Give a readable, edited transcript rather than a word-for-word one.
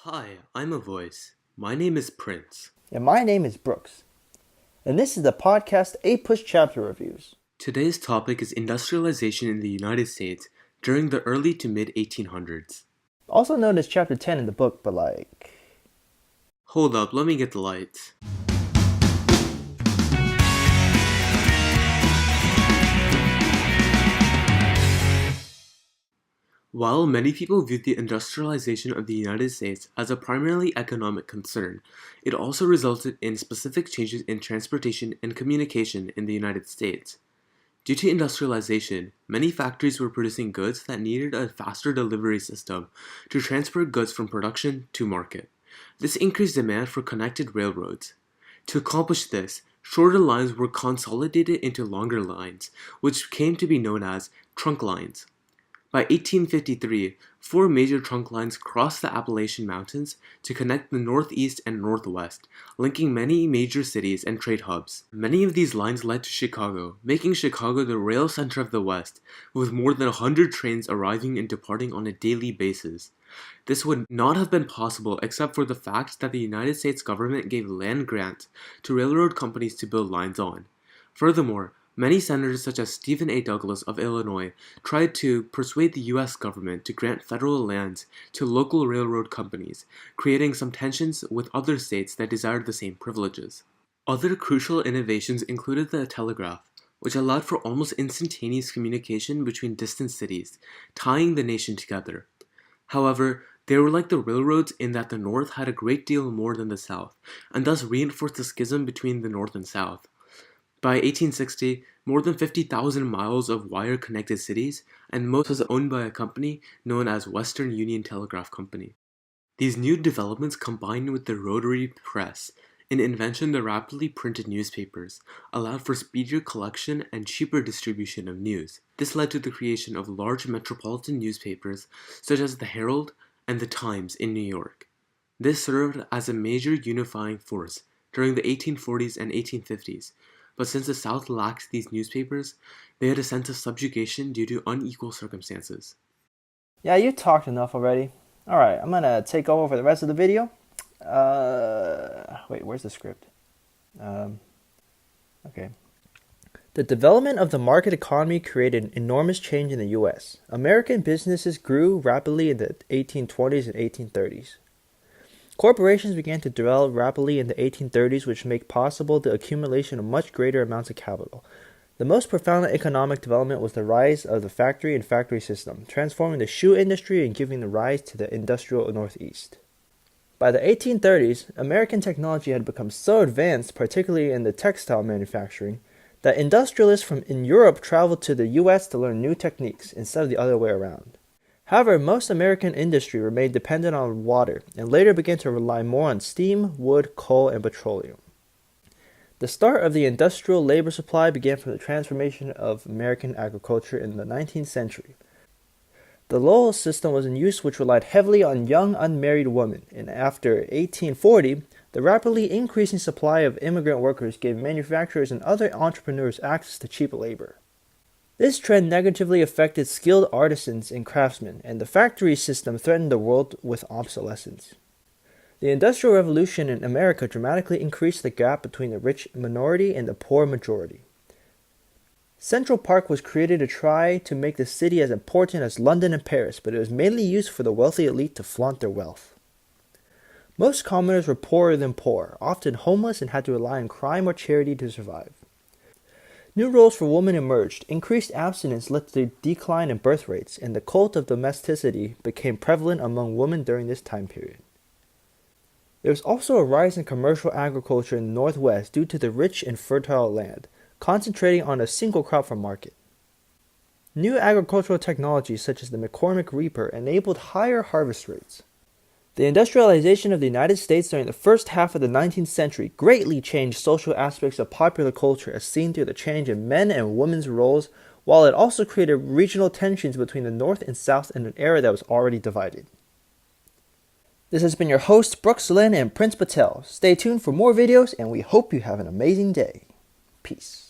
Hi, I'm a voice. My name is Prince. And my name is Brooks. And this is the podcast APUSH Chapter Reviews. Today's topic is industrialization in the United States during the early to mid 1800s. Also known as Chapter 10 in the book, but Hold up, let me get the lights. While many people viewed the industrialization of the United States as a primarily economic concern, it also resulted in specific changes in transportation and communication in the United States. Due to industrialization, many factories were producing goods that needed a faster delivery system to transport goods from production to market. This increased demand for connected railroads. To accomplish this, shorter lines were consolidated into longer lines, which came to be known as trunk lines. By 1853, four major trunk lines crossed the Appalachian Mountains to connect the Northeast and Northwest, linking many major cities and trade hubs. Many of these lines led to Chicago, making Chicago the rail center of the West, with more than 100 trains arriving and departing on a daily basis. This would not have been possible except for the fact that the United States government gave land grants to railroad companies to build lines on. Furthermore, many senators such as Stephen A. Douglas of Illinois tried to persuade the U.S. government to grant federal lands to local railroad companies, creating some tensions with other states that desired the same privileges. Other crucial innovations included the telegraph, which allowed for almost instantaneous communication between distant cities, tying the nation together. However, they were like the railroads in that the North had a great deal more than the South, and thus reinforced the schism between the North and South. By 1860, more than 50,000 miles of wire connected cities, and most was owned by a company known as Western Union Telegraph Company. These new developments combined with the rotary press, an invention that rapidly printed newspapers, allowed for speedier collection and cheaper distribution of news. This led to the creation of large metropolitan newspapers such as the Herald and the Times in New York. This served as a major unifying force during the 1840s and 1850s. But since the South lacked these newspapers, they had a sense of subjugation due to unequal circumstances. Yeah, you talked enough already. Alright, I'm gonna take over for the rest of the video. Wait, where's the script? Okay. The development of the market economy created an enormous change in the U.S. American businesses grew rapidly in the 1820s and 1830s. Corporations began to develop rapidly in the 1830s, which made possible the accumulation of much greater amounts of capital. The most profound economic development was the rise of the factory and factory system, transforming the shoe industry and giving the rise to the industrial Northeast. By the 1830s, American technology had become so advanced, particularly in the textile manufacturing, that industrialists from in Europe traveled to the U.S. to learn new techniques instead of the other way around. However, most American industry remained dependent on water and later began to rely more on steam, wood, coal, and petroleum. The start of the industrial labor supply began from the transformation of American agriculture in the 19th century. The Lowell system was in use, which relied heavily on young unmarried women, and after 1840, the rapidly increasing supply of immigrant workers gave manufacturers and other entrepreneurs access to cheap labor. This trend negatively affected skilled artisans and craftsmen, and the factory system threatened the world with obsolescence. The Industrial Revolution in America dramatically increased the gap between the rich minority and the poor majority. Central Park was created to try to make the city as important as London and Paris, but it was mainly used for the wealthy elite to flaunt their wealth. Most commoners were poorer than poor, often homeless, and had to rely on crime or charity to survive. New roles for women emerged, increased abstinence led to the decline in birth rates, and the cult of domesticity became prevalent among women during this time period. There was also a rise in commercial agriculture in the Northwest due to the rich and fertile land, concentrating on a single crop for market. New agricultural technologies such as the McCormick reaper enabled higher harvest rates. The industrialization of the United States during the first half of the 19th century greatly changed social aspects of popular culture as seen through the change in men and women's roles, while it also created regional tensions between the North and South in an era that was already divided. This has been your host, Brooks Lin and Prince Patel. Stay tuned for more videos, and we hope you have an amazing day. Peace.